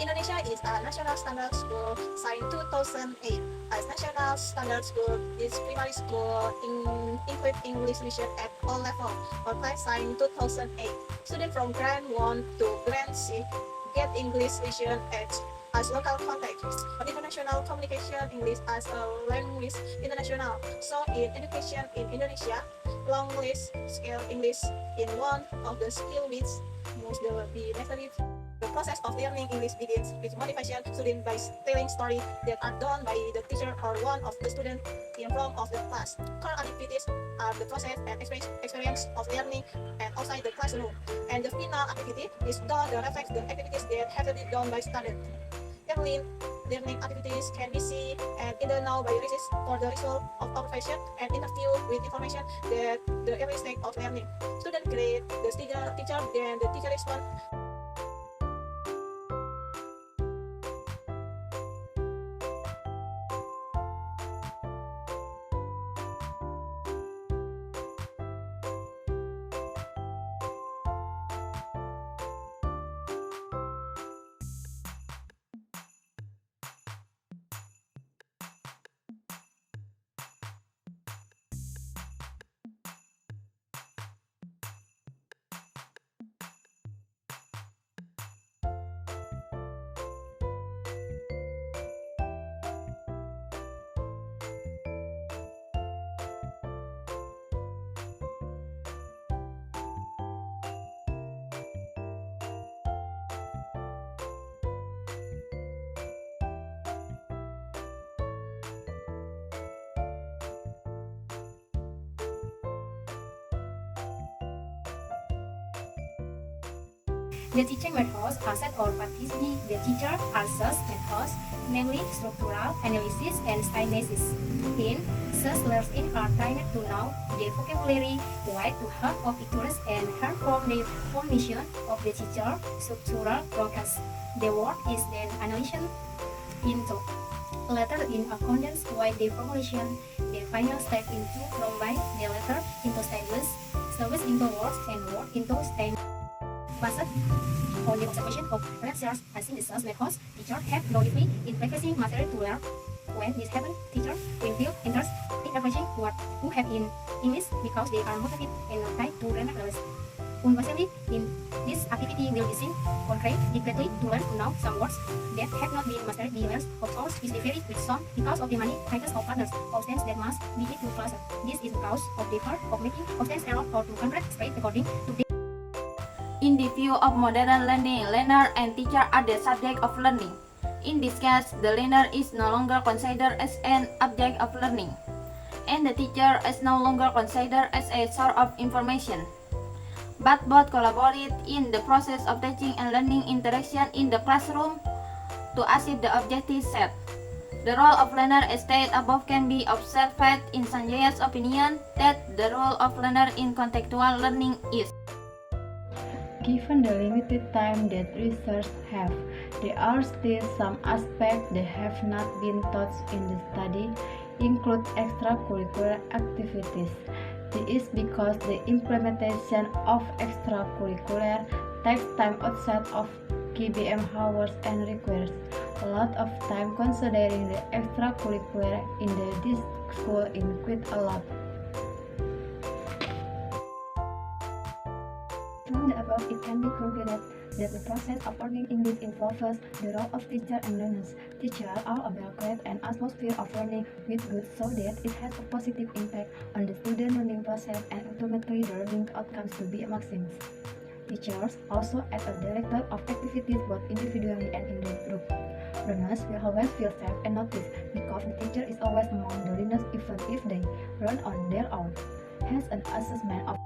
Indonesia is a national standard school signed 2008. As national standard school, its primary school include English literature at all levels. For class signed 2008, students from Grade 1 to Grade 6 get English literature as local context. For international communication, English as a language international. So in education in Indonesia, long list skill English in one of the skill which must be necessary. The process of learning English begins with motivation student by telling stories that are done by the teacher or one of the students in front of the class. Core activities are the process and experience of learning and outside the classroom. And the final activity is done that reflects the activities that have been done by students. Learning activities can be seen and in the now by research for the result of observation and interview with information that the every stage of learning. Student grade the teacher, then the teacher respond. The teaching methods assess or practicing the teacher assess methods, namely structural analysis and synthesis. In such learning are trained to know the vocabulary, wide to heart of pictures and heart from the formation of the teacher structural process. The word is then analyzed into letter in accordance with the formulation. The final step into combine the letter into stages, stages into words and word into stanzas. Based on the observation of lecturers and synthesis methods, teachers have no difficulty in practicing material to learn. When this happens, teachers will feel interest in approaching what who have in English because they are motivated and not tied to grammar knowledge. Universally, in this activity will be seen concrete directly to learn to know some words that have not been mastered. The learners of course is different with some because of the many types of partners of sense that must be hit to classes. This is because of the fear of making of sense error or to contract straight according to the In the view of modern learning, learner and teacher are the subject of learning. In this case, the learner is no longer considered as an object of learning, and the teacher is no longer considered as a source of information. But both collaborate in the process of teaching and learning interaction in the classroom to achieve the objective set. The role of learner as stated above can be observed in Sanjay's opinion that the role of learner in contextual learning is: given the limited time that researchers have, there are still some aspects that have not been taught in the study, include extracurricular activities. This is because the implementation of extracurricular takes time outside of KBM hours and requires a lot of time considering the extracurricular in this school include a lot. From the above, it can be concluded that the process of learning English involves the role of teacher and learners. Teachers are able to create an atmosphere of learning with good so that it has a positive impact on the student learning process and ultimately the learning outcomes to be maximized. Teachers also act as director of activities both individually and in the group. Learners will always feel safe and noticed because the teacher is always among the learners even if they learn on their own. Hence, an assessment of